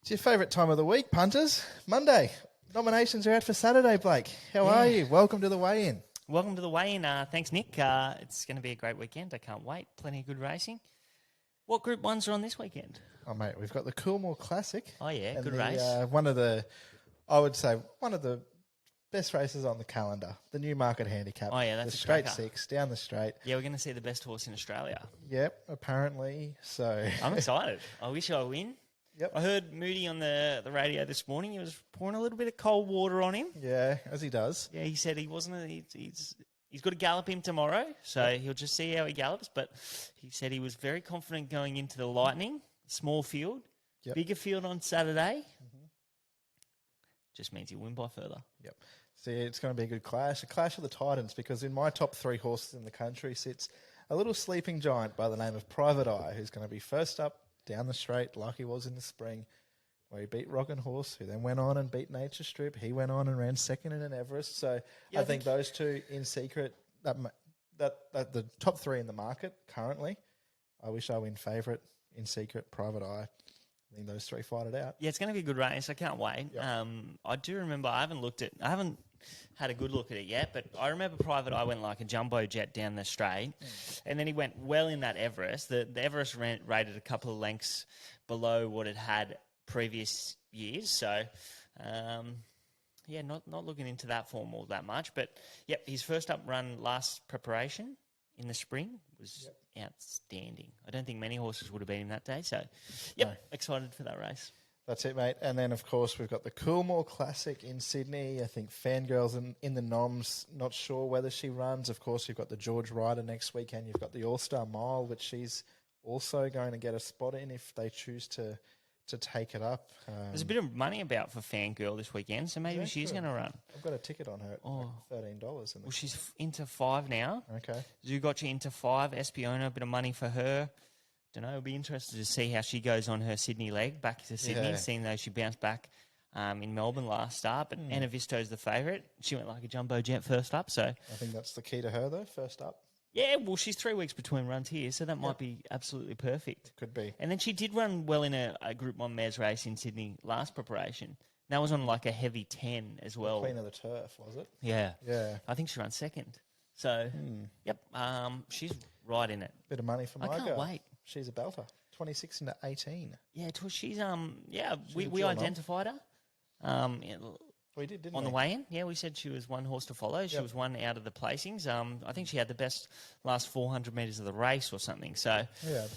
It's your favourite time of the week, punters. Monday. Nominations are out for Saturday, Blake. How are you? Welcome to the weigh-in. Welcome to the weigh-in. Thanks, Nick. It's going to be a great weekend. I can't wait. Plenty of good racing. What Group 1s are on this weekend? Oh, mate, we've got the Coolmore Classic. Oh, yeah, and good the, race. one of the best races on the calendar, the Newmarket Handicap. Oh, yeah, that's the a straight cracker. 6, down the straight. Yeah, we're going to see the best horse in Australia. Yep, apparently. So I'm excited. I wish I win. Yep. I heard Moody on the radio this morning. He was pouring a little bit of cold water on him. Yeah, as he does. Yeah, he said he wasn't. He's got to gallop him tomorrow, so he'll just see how he gallops. But he said he was very confident going into the Lightning, small field, bigger field on Saturday. Just means he'll win by further. Yep. See, it's going to be a good clash, a clash of the Titans, because in my top 3 horses in the country sits a little sleeping giant by the name of Private Eye, who's going to be first up down the straight like he was in the spring, where he beat Rockin' Horse, who then went on and beat Nature Strip. He went on and ran second in an Everest. So I think those two in secret, that the top 3 in the market currently. I wish I win favourite, in secret, Private Eye. I think those 3 fight it out. Yeah, it's going to be a good race. I can't wait. Yep. I do remember, I haven't had a good look at it yet, but I remember Private Eye went like a jumbo jet down the straight, and then he went well in that Everest. The Everest rated a couple of lengths below what it had previous years, so not looking into that form all that much. But his first up run last preparation in the spring was outstanding. I don't think many horses would have beat him that day, so excited for that race. That's it, mate. And then, of course, we've got the Coolmore Classic in Sydney. I think Fangirl's in the noms, not sure whether she runs. Of course, you've got the George Ryder next weekend. You've got the All-Star Mile, which she's also going to get a spot in if they choose to take it up. There's a bit of money about for Fangirl this weekend, so maybe she's going to run. I've got a ticket on her at $13. Well, she's into 5 now. Okay. Zugotcha into 5. Espiona, a bit of money for her. Don't know. I'll be interested to see how she goes on her Sydney leg back to Sydney, seeing though she bounced back in Melbourne last start. But Anna Visto's the favourite. She went like a jumbo jet first up. So I think that's the key to her, though, first up. Yeah, well, she's 3 weeks between runs here, so that might be absolutely perfect. Could be. And then she did run well in a Group 1 mares race in Sydney last preparation. That was on like a heavy 10 as well. Queen of the Turf, was it? Yeah. Yeah. I think she ran second. So, she's right in it. Bit of money for my I can't girl. wait. She's a belter. 26 into 18. Yeah, she's we dual identified her. We did, didn't we? On the way in, we said she was one horse to follow. She was one out of the placings. I think she had the best last 400 metres of the race or something. So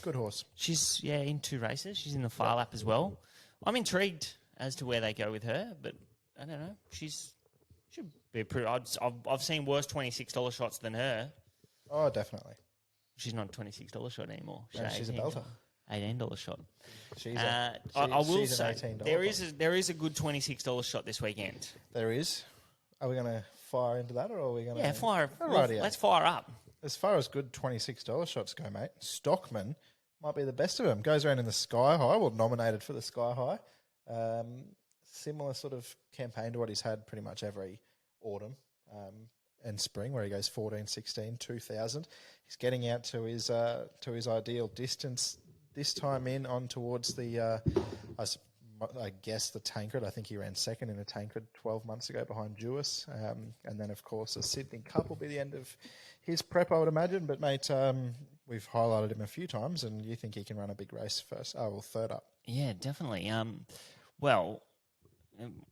good horse. she's in 2 races. She's in the far lap as well. I'm intrigued as to where they go with her, but I don't know. Should be pretty. I've seen worse $26 shots than her. Oh, definitely. She's not a $26 shot anymore. No, she's a belter. $18 shot. I will say there is a good $26 shot this weekend. There is. Are we going to fire into that, or are we going to? Fire. Alrighty. Let's fire up. As far as good $26 shots go, mate, Stockman might be the best of them. Goes around in the Sky High. Well, nominated for the Sky High. Similar sort of campaign to what he's had pretty much every autumn and spring, where he goes 14, 16, 2,000. He's getting out to his ideal distance this time in on towards the, I guess, the Tancred. I think he ran second in a Tancred 12 months ago behind Jewis. And then, of course, the Sydney Cup will be the end of his prep, I would imagine. But, mate, we've highlighted him a few times, and you think he can run a big race third up. Yeah, definitely.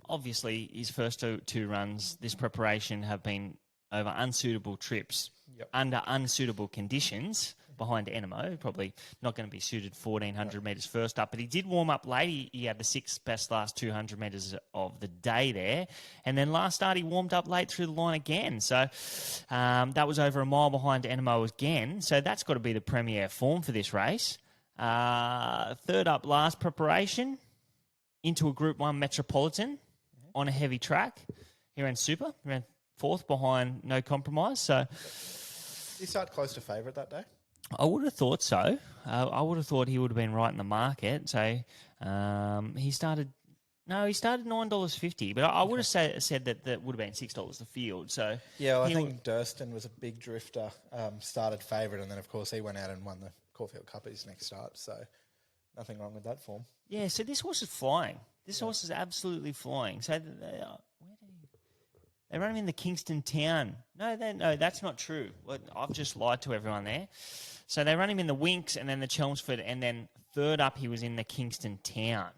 Obviously, his first two runs this preparation have been over unsuitable trips under unsuitable conditions behind Enemo. Probably not going to be suited 1,400 metres first up, but he did warm up late. He had the 6th best last 200 metres of the day there. And then last start, he warmed up late through the line again. So that was over a mile behind Enemo again. So that's got to be the premier form for this race. Third up last preparation into a Group 1 Metropolitan on a heavy track. He ran super. He ran 4th behind No Compromise. So Did he start close to favourite that day? I would have thought so. I would have thought he would have been right in the market. So he started $9.50, but I would have said that would have been $6 the field. So yeah, well, I think Durston was a big drifter, started favourite, and then of course he went out and won the Caulfield Cup at his next start. So Nothing wrong with that form. Yeah, so this horse is flying. This horse is absolutely flying. So they run him in the Kingston Town. No, that's not true. Well, I've just lied to everyone there. So they run him in the Winks and then the Chelmsford, and then third up he was in the Kingston Town.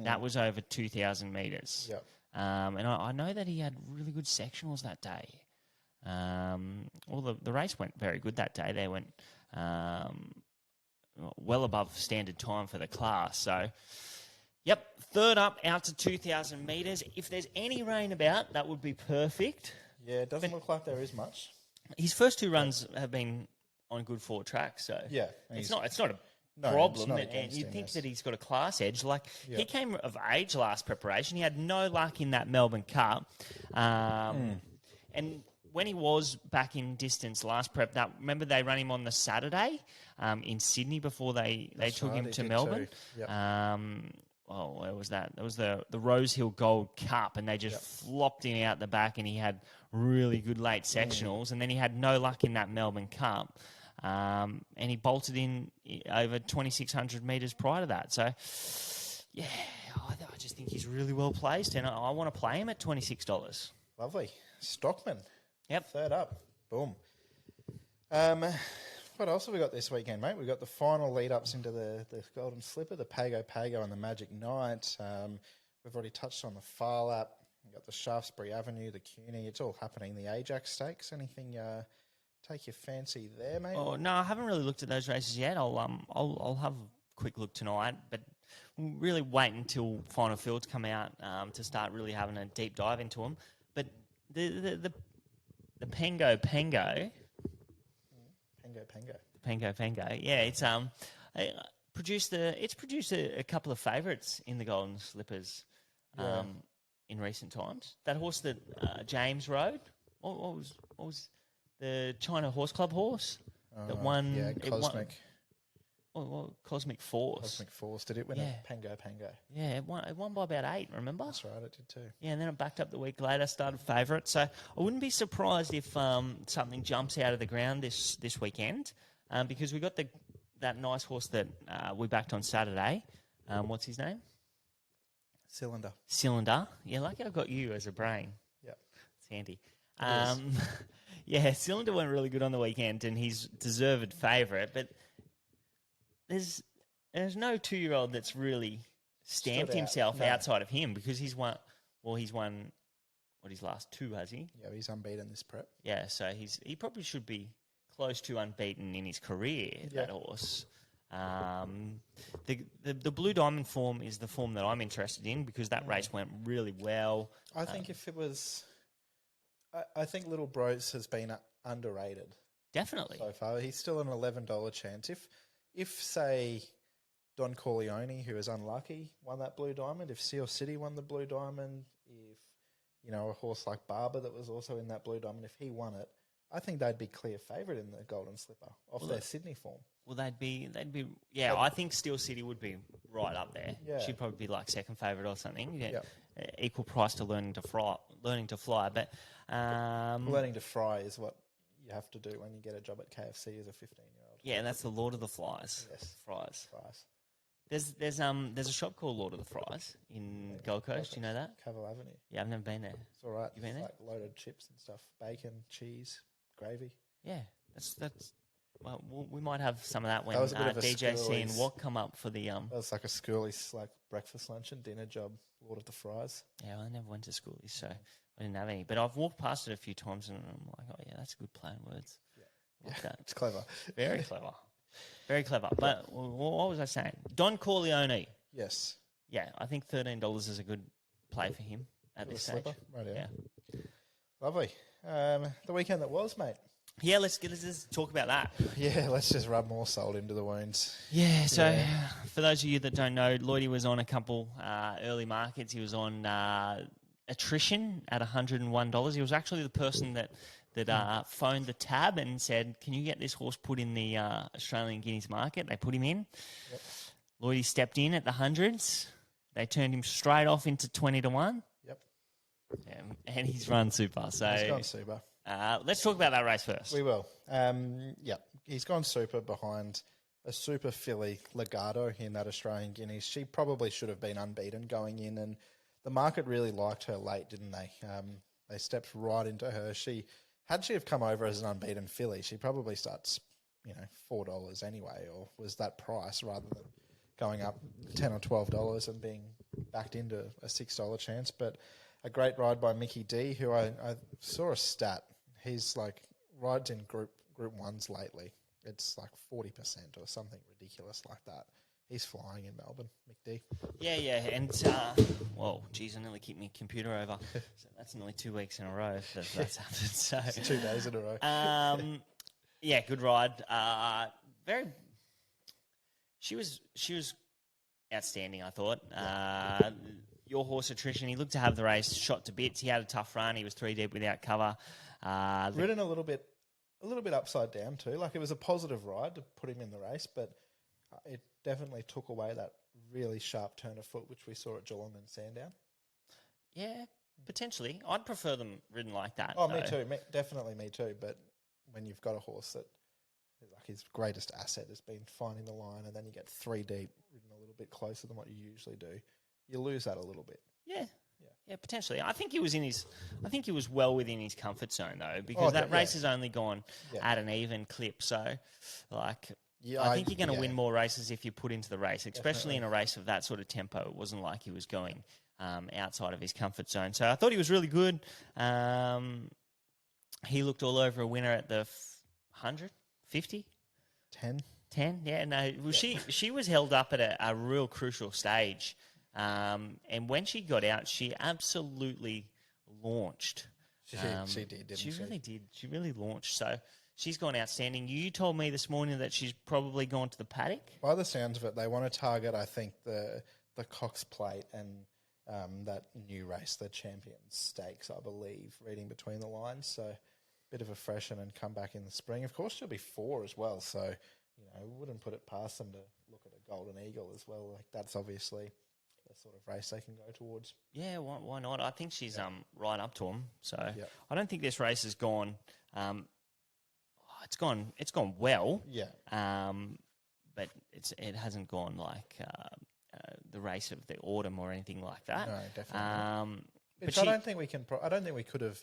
That was over 2,000 metres. Yep. And I know that he had really good sectionals that day. The race went very good that day. They went well above standard time for the class. So, yep, third up out to 2,000 metres. If there's any rain about, that would be perfect. Yeah, it doesn't look like there is much. His first two runs have been on good forward track, so Yeah, it's not a No, problem. it's not And against you'd him, think yes. that he's got a class edge. Like Yeah. he came of age last preparation. He had no luck in that Melbourne Cup, and when he was back in distance last prep, remember they ran him on the Saturday in Sydney before they took right, him he to did Melbourne. too. Yep. Where was that? That was the Rose Hill Gold Cup, and they just flopped him out the back, and he had really good late sectionals, and then he had no luck in that Melbourne Cup, and he bolted in over 2,600 metres prior to that. So, yeah, I just think he's really well placed, and I want to play him at $26. Lovely. Stockman. Yep. Third up. Boom. What else have we got this weekend, mate? We've got the final lead-ups into the Golden Slipper, the Pago Pago and the Magic Night. We've already touched on the Far Lap. We've got the Shaftesbury Avenue, the CUNY. It's all happening. The Ajax Stakes. Anything take your fancy there, mate? Oh no, I haven't really looked at those races yet. I'll have a quick look tonight, but we'll really wait until final fields come out to start really having a deep dive into them. But the Pengo, Pengo. yeah, it's produced a couple of favourites in the Golden Slippers in recent times. That horse that James rode, what was the China Horse Club horse that won? Yeah, Cosmic. Cosmic Force. Cosmic Force. Did it win a Pango? Yeah, it won by about 8, remember? That's right, it did too. Yeah, and then it backed up the week later, started favourite. So I wouldn't be surprised if something jumps out of the ground this weekend, because we got that nice horse that we backed on Saturday. What's his name? Cylinder. Yeah, lucky I got you as a brain. Yeah. It's handy. Yeah, Cylinder went really good on the weekend, and he's deserved favourite, but there's no 2-year-old that's really stamped himself outside of him, because he's won his last 2, has he? Yeah, he's unbeaten this prep. Yeah, so he probably should be close to unbeaten in his career, that horse. The Blue Diamond form is the form that I'm interested in, because that race went really well. I think if it was... I think Little Bros has been underrated Definitely. so far. He's still an $11 chance. If say, Don Corleone, who is unlucky, won that Blue Diamond, if Seal City won the Blue Diamond, if, a horse like Barber that was also in that Blue Diamond, if he won it, I think they'd be clear favourite in the Golden Slipper off their Sydney form. Well, they'd be. Yeah, I think Steel City would be right up there. Yeah. She'd probably be like second favourite or something. Yeah, Yep. Equal price to learning to fly. But Learning to fry is what you have to do when you get a job at KFC as a 15-year-old. yeah, and that's the Lord of the Flies. Yes. Fries. Fries. There's a shop called Lord of the Fries in Gold Coast. Do you know that? Cavill Avenue. Yeah, I've never been there. It's all right. You been It's there? like loaded chips and stuff, bacon, cheese, gravy. Yeah, that's. Well, we might have some of that when That was a bit of a DJC and schoolies. Watt come up for the That was like a schoolies, like breakfast, lunch, and dinner job. Lord of the Fries. Yeah, I never went to school, so I didn't have any. But I've walked past it a few times, and I'm like, oh yeah, that's good play on words. Yeah, like that. It's clever. Very clever. Very clever. But what was I saying? Don Corleone. Yes. Yeah, I think $13 is a good play for him at this stage. Right. Yeah. Lovely. The weekend that was, mate. Yeah, let's just talk about that. Yeah, let's just rub more salt into the wounds. Yeah, so for those of you that don't know, Lloydie was on a couple early markets. He was on attrition at $101. He was actually the person that phoned the tab and said, can you get this horse put in the Australian Guineas market? They put him in. Yep. Lloydie stepped in at the hundreds. They turned him straight off into 20-1. Yep. Yeah, and he's run super. So He's gone super. Let's talk about that race first. We will. He's gone super behind a super filly Legato in that Australian Guineas. She probably should have been unbeaten going in, and the market really liked her late, didn't they? They stepped right into her. She have come over as an unbeaten filly, she probably starts, $4 anyway, or was that price rather than going up $10 or $12 and being backed into a $6 chance. But a great ride by Mickey D, who I saw a stat. He's like rides in Group 1s lately. It's like 40% or something ridiculous like that. He's flying in Melbourne, Mick D. Yeah, and well, geez, I nearly kicked my computer over. So that's nearly 2 weeks in a row that's happened. So It's 2 days in a row. yeah, good ride. She was outstanding, I thought. Your horse Attrition, he looked to have the race shot to bits. He had a tough run. He was 3 deep without cover. Ridden a little bit upside down too. Like, it was a positive ride to put him in the race, but it definitely took away that really sharp turn of foot which we saw at Geelong and Sandown. Yeah, potentially. I'd prefer them ridden like that. Oh, me too. Definitely me too. But when you've got a horse that, like, his greatest asset has been finding the line, and then you get 3 deep, ridden a little bit closer than what you usually do, you lose that a little bit. Yeah, potentially. I think he was well within his comfort zone though, because that race has only gone at an even clip. So, like, I think you're going to win more races if you put into the race, especially in a race of that sort of tempo. It wasn't like he was going outside of his comfort zone. So I thought he was really good. He looked all over a winner at the 100, 50? 10, yeah. No, well, she was held up at a real crucial stage. And when she got out, she absolutely launched. She did, didn't she? She really did. She really launched. So she's gone outstanding. You told me this morning that she's probably gone to the paddock. By the sounds of it, they want to target, I think, the Cox Plate and that new race, the Champions Stakes, I believe, reading between the lines. So bit of a freshen and come back in the spring. Of course, she'll be 4 as well. So, wouldn't put it past them to look at a Golden Eagle as well. Like, that's obviously the sort of race they can go towards. Yeah, why not? I think she's right up to them. So I don't think this race has gone. It's gone well. Yeah. But it hasn't gone like the race of the autumn or anything like that. No, definitely. But I don't think we can. I don't think we could have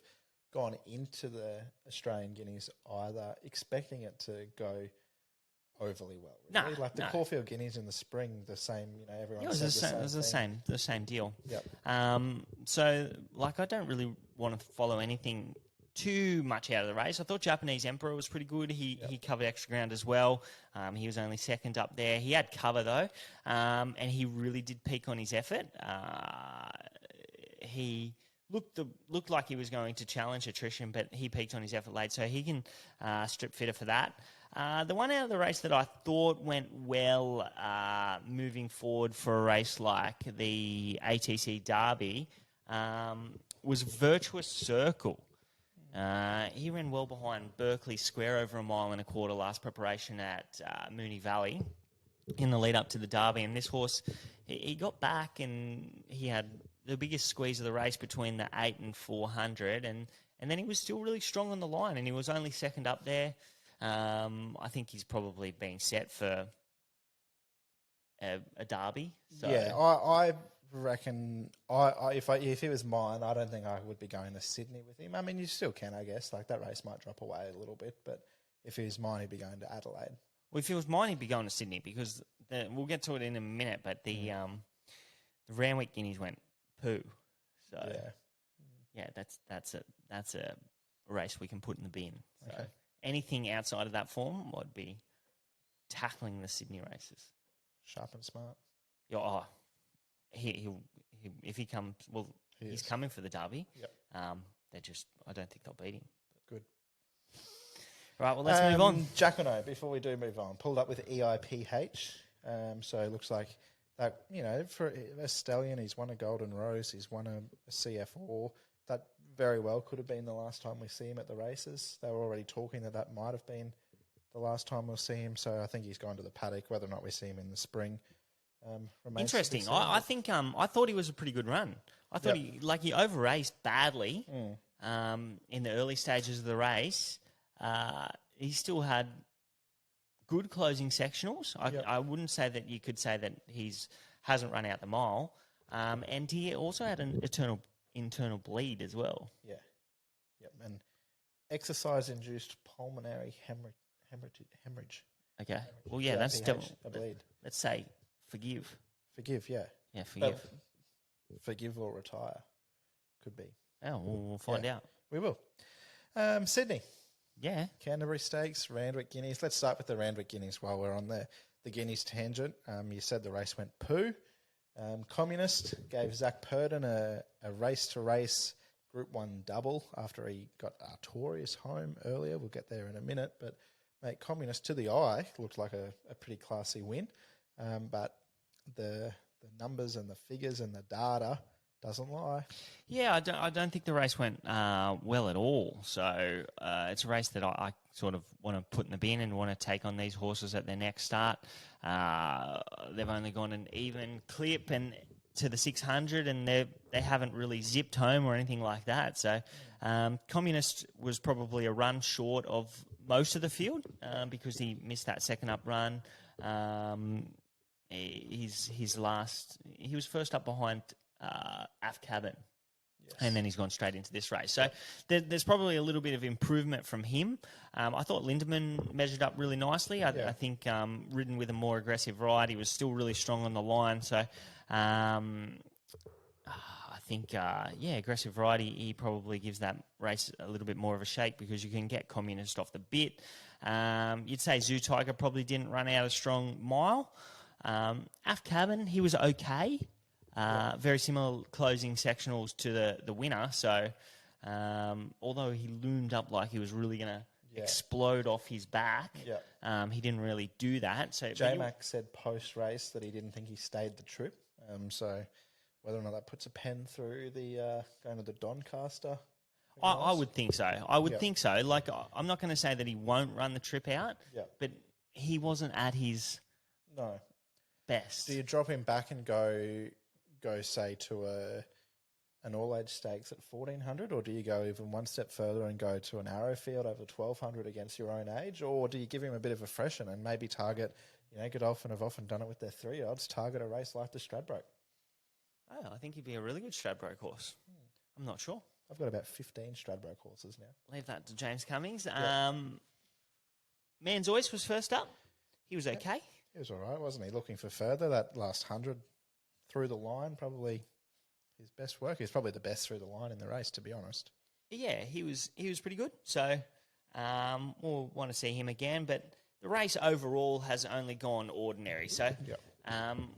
gone into the Australian Guineas either expecting it to go overly well. Really. No, like the Caulfield Guineas in the spring, the same. Everyone. It was the same deal. Yep. So, like, I don't really want to follow anything too much out of the race. I thought Japanese Emperor was pretty good. He covered extra ground as well. He was only second up there. He had cover though, and he really did peak on his effort. He looked like he was going to challenge Attrition, but he peaked on his effort late, so he can strip fitter for that. The one out of the race that I thought went well moving forward for a race like the ATC Derby was Virtuous Circle. He ran well behind Berkeley Square over 1.25 miles last preparation at Moonee Valley in the lead up to the Derby. And this horse, he got back and he had the biggest squeeze of the race between the 8 and 400. And then he was still really strong on the line and he was only second up there. I think he's probably being set for a Derby. So. Yeah, I reckon if it was mine, I don't think I would be going to Sydney with him. I mean, you still can, I guess. Like, that race might drop away a little bit, but if it was mine, he'd be going to Adelaide. Well, if it was mine, he'd be going to Sydney because we'll get to it in a minute. But the Randwick Guineas went poo. So yeah, that's a race we can put in the bin. So okay. Anything outside of that form would be tackling the Sydney races. Sharp and smart. Yeah, he'll if he comes. Well, he's coming for the Derby. Yep. I don't think they'll beat him. Good. Right. Well, let's move on. Jacquino, before we do move on, pulled up with EIPH. So it looks like that. For a stallion, he's won a Golden Rose. He's won a CF4. That very well could have been the last time we see him at the races. They were already talking that might have been the last time we'll see him. So I think he's gone to the paddock. Whether or not we see him in the spring remains interesting. to be seen. I think I thought he was a pretty good run. I thought he over-raced badly in the early stages of the race. He still had good closing sectionals. Yep. I wouldn't say that you could say that hasn't run out the mile. And he also had an internal bleed as well. Yeah. Yep. And exercise-induced pulmonary hemorrhage. Okay. Well, yeah, that's PH, a bleed. let's say forgive. Forgive, yeah. Yeah, forgive. Forgive or retire. Could be. Oh, we'll find out. We will. Sydney. Yeah. Canterbury Stakes, Randwick Guineas. Let's start with the Randwick Guineas while we're on the Guineas tangent. You said the race went poo. Communist gave Zach Purden a race-to-race Group 1 double after he got Artorias home earlier. We'll get there in a minute. But, mate, Communist, to the eye, looked like a pretty classy win. But the numbers and the figures and the data doesn't lie. Yeah, I don't think the race went well at all. So it's a race that I sort of want to put in the bin and want to take on these horses at their next start. They've only gone an even clip and to the 600, and they haven't really zipped home or anything like that. So Communist was probably a run short of most of the field because he missed that second up run. He was first up behind Af Cabin. Yes. And then he's gone straight into this race. So there's probably a little bit of improvement from him. I thought Lindemann measured up really nicely. I think ridden with a more aggressive ride, he was still really strong on the line. So I think, aggressive ride, he probably gives that race a little bit more of a shake because you can get Communist off the bit. You'd say Zoo Tiger probably didn't run out a strong mile. Af Cabin, he was okay. Very similar closing sectionals to the winner. So although he loomed up like he was really going to explode off his back, he didn't really do that. So J-Mac said post-race that he didn't think he stayed the trip. So whether or not that puts a pen through the going to the Doncaster. I would think so. I would think so. Like, I'm not going to say that he won't run the trip out, but he wasn't at his best. Do you drop him back and go say to an all-age stakes at 1,400, or do you go even one step further and go to an Arrowfield over 1,200 against your own age, or do you give him a bit of a freshen and maybe target, Godolphin have often done it with their 3-year-olds, target a race like the Stradbroke? Oh, I think he'd be a really good Stradbroke horse. I'm not sure. I've got about 15 Stradbroke horses now. Leave that to James Cummings. Manzoice was first up. He was okay. He was all right, wasn't he? Looking for further, that last 100 through the line, probably his best work. He's probably the best through the line in the race, to be honest. Yeah, he was pretty good. So we'll want to see him again. But the race overall has only gone ordinary. So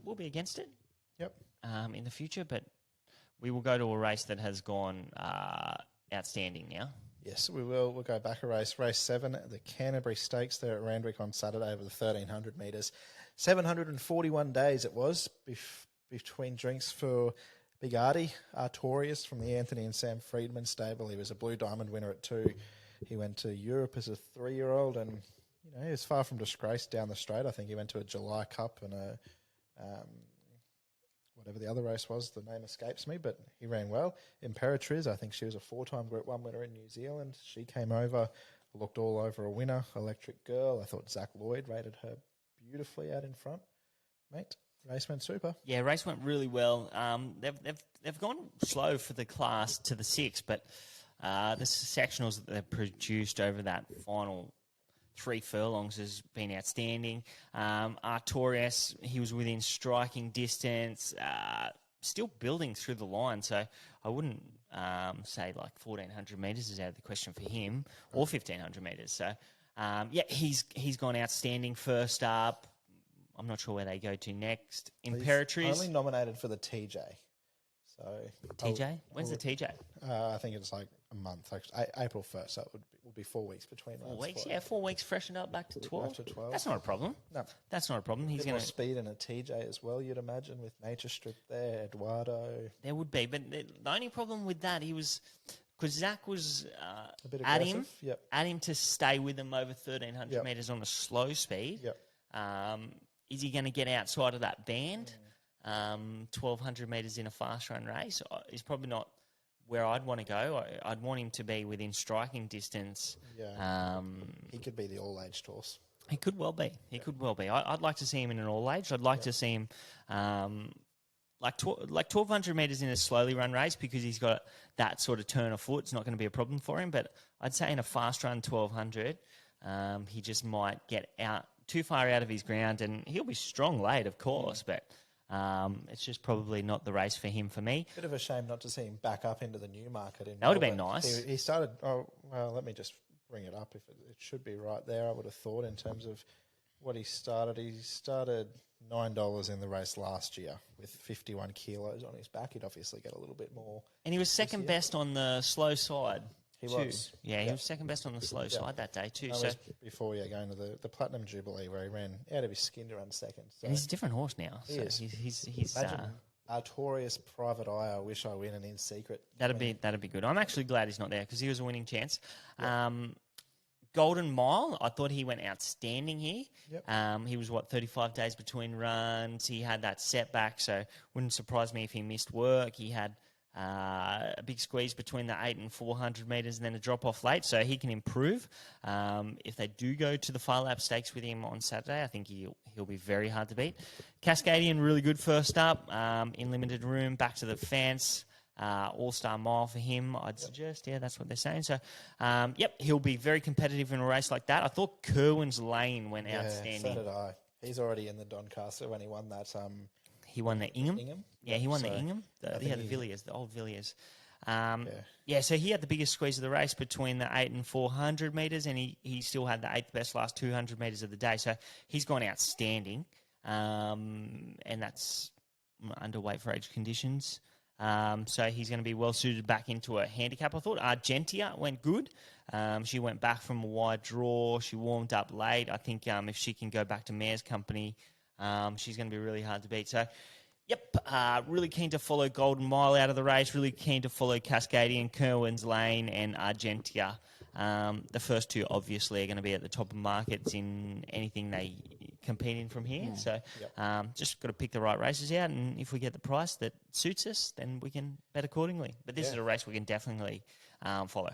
we'll be against it in the future. But we will go to a race that has gone outstanding now. Yes, we will. We'll go back a race. Race 7, the Canterbury Stakes there at Randwick on Saturday over the 1,300 metres. 741 days it was between drinks for Big Artie Artorias from the Anthony and Sam Friedman stable. He was a Blue Diamond winner at 2. He went to Europe as a 3-year-old and, he was far from disgraced down the straight. I think he went to a July Cup and a whatever the other race was, the name escapes me, but he ran well. Imperatriz, I think she was a 4-time Group 1 winner in New Zealand. She came over, looked all over a winner. Electric Girl, I thought Zach Lloyd rated her beautifully out in front. Mate, race went super. Yeah, race went really well. They've gone slow for the class to the 6, but the sectionals that they've produced over that final 3 furlongs has been outstanding. Artorias, he was within striking distance, still building through the line. So I wouldn't say like 1,400 metres is out of the question for him, or 1,500 metres. So he's gone outstanding first up. I'm not sure where they go to next. Imperatriz. He's only nominated for the TJ. So TJ? When's the TJ? I think it's like a month, actually. April 1st, so it would be 4 weeks between 4 weeks, 4 weeks, freshen up back to 12. Back to 12. That's not a problem. No. That's not a problem. He's going to speed in a TJ as well, you'd imagine, with Nature Strip there, Eduardo. There would be, but the only problem with that, he was... Because Zach was a bit at aggressive. At him to stay with him over 1,300 metres on a slow speed. Is he going to get outside of that band? 1,200 metres in a fast run race is probably not where I'd want to go. I'd want him to be within striking distance. He could be the all-aged horse. He could well be. He could well be. I'd like to see him in an all age. I'd like to see him like 1,200 metres in a slowly run race because he's got that sort of turn of foot. It's not going to be a problem for him. But I'd say in a fast run 1,200, he just might get out too far out of his ground, and he'll be strong late, of course, but it's just probably not the race for him for me. Bit of a shame not to see him back up into the Newmarket. That would have been nice. He started, let me just bring it up. If it should be right there, I would have thought in terms of what he started. He started $9 in the race last year with 51 kilos on his back. He'd obviously get a little bit more. And he was second best on the slow side. He was. Yeah, he was second best on the slow side that day too. That so was before going to the Platinum Jubilee where he ran out of his skin to run second. So and he's a different horse now. He so is. He's Imagine Artorias Private Eye, I wish I win and in secret. that'd be good. I'm actually glad he's not there because he was a winning chance. Golden Mile, I thought he went outstanding here. Yep. He was, 35 days between runs. He had that setback, so wouldn't surprise me if he missed work. He had a big squeeze between the 8 and 400 metres and then a drop-off late, so he can improve. If they do go to the Far Lap Stakes with him on Saturday, I think he'll be very hard to beat. Cascadian, really good first up, in limited room, back to the fence. All-star mile for him, I'd suggest. Yeah, that's what they're saying. So, he'll be very competitive in a race like that. I thought Kerwin's Lane went outstanding. So did I. He's already in the Doncaster when he won that. He won the Ingham. Yeah, he won the Ingham. The Villiers, the old Villiers. So he had the biggest squeeze of the race between the 8 and 400 metres, and he still had the 8th best last 200 metres of the day. So he's gone outstanding, and that's underweight for age conditions. So he's going to be well suited back into a handicap. I thought Argentia went good. She went back from a wide draw. She warmed up late. I think if she can go back to Mare's company, she's going to be really hard to beat. So, really keen to follow Golden Mile out of the race. Really keen to follow Cascadian, Kerwin's Lane, and Argentia. The first two obviously are going to be at the top of markets in anything they compete in from here. So just got to pick the right races out, and if we get the price that suits us, then we can bet accordingly. But this is a race we can definitely follow.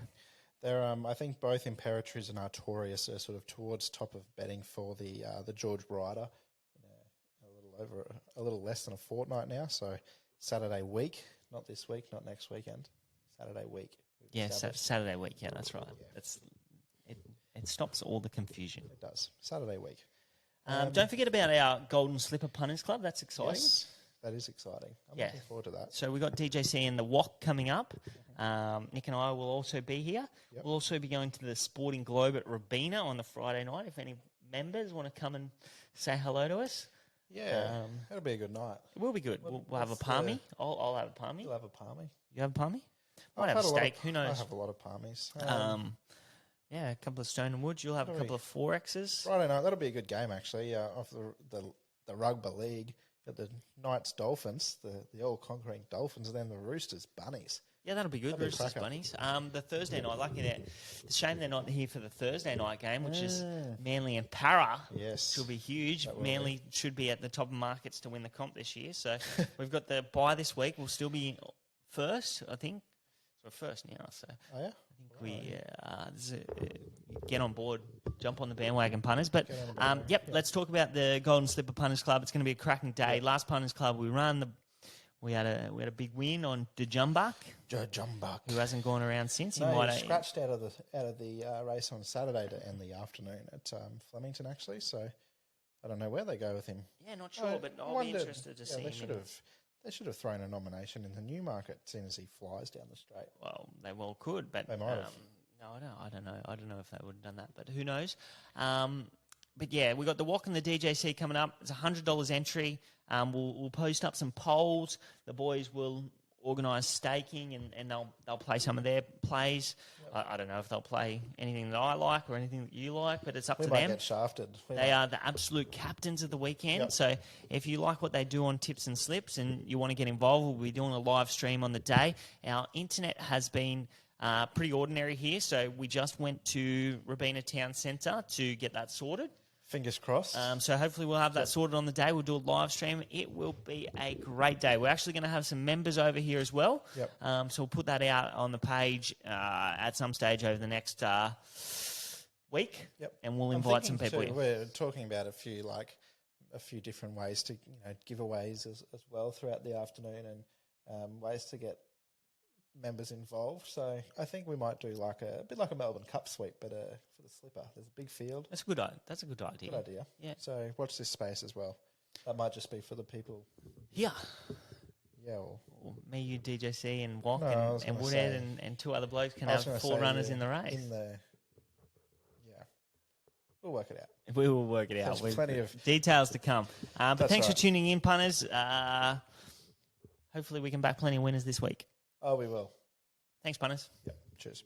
They're, I think both Imperatriz and Artorias are sort of towards top of betting for the George Ryder. A little less than a fortnight now. So Saturday week, not this week, not next weekend. Saturday week. Yeah, Saturday week. Yeah, that's right. Yeah. It stops all the confusion. It does. Saturday week. Don't forget about our Golden Slipper Punters Club. That's exciting. Yes, that is exciting. I'm looking forward to that. So we've got DJC and the WOC coming up. Nick and I will also be here. Yep. We'll also be going to the Sporting Globe at Robina on the Friday night. If any members want to come and say hello to us. Yeah, that'll be a good night. It will be good. We'll have a palmy. I'll have a palmy. You'll have a palmy. You have a palmy? Might have a steak. Who knows? I have a lot of palmies. A couple of Stone and Woods. You'll have a couple of 4Xs. Friday night, that'll be a good game, actually, off the Rugby League. Got the Knights Dolphins, the all-conquering Dolphins, and then the Roosters Bunnies. Yeah, that'll be good. Roosters Bunnies. The Thursday night, lucky that. It's a shame they're not here for the Thursday night game, which is Manly and Para. Yes. Which will be huge. Manly should be at the top of markets to win the comp this year. So we've got the bye this week. We'll still be first, I think. So we're first now. So yeah? I think get on board, jump on the bandwagon, punters. But let's talk about the Golden Slipper Punters Club. It's going to be a cracking day. Yep. Last Punters Club we run, we had a big win on Djumbak, who hasn't gone around since. He might have scratched out of the race on Saturday to end the afternoon at Flemington, actually. So I don't know where they go with him. Yeah, not sure, but I'll be interested to see him. They should have thrown a nomination in the Newmarket, seeing as he flies down the straight. Well, they well could, but they might have. No, I don't know. I don't know if they would have done that, but who knows? But yeah, we got the WOC and the DJC coming up. It's $100 entry. We'll post up some polls. The boys will organise staking, and they'll play some of their plays. Yep. I don't know if they'll play anything that I like or anything that you like, but it's up to them. We might get shafted. They are the absolute captains of the weekend. Yep. So if you like what they do on tips and slips and you want to get involved, we'll be doing a live stream on the day. Our internet has been pretty ordinary here, so we just went to Robina Town Centre to get that sorted. Fingers crossed. So hopefully we'll have that sorted on the day. We'll do a live stream. It will be a great day. We're actually going to have some members over here as well. Yep. So we'll put that out on the page at some stage over the next week. Yep. And we'll I'm invite some thinking people too, in. We're talking about a few different ways to giveaways as well throughout the afternoon and ways to get members involved. So I think we might do like a bit like a Melbourne Cup sweep, but for the slipper. There's a big field. That's a good idea. Good idea. Yeah. So watch this space as well. That might just be for the people. Yeah. Yeah. Or me, you, DJC, and Wok, No, I was and gonna Woodhead, say- and two other blokes can I was have gonna 4 say, runners in the race. Yeah. We'll work it out. We will work it out. There's plenty of details to come. But That's thanks for right. tuning in, punters. Hopefully we can back plenty of winners this week. Oh, we will. Thanks, punters. Yep. Cheers.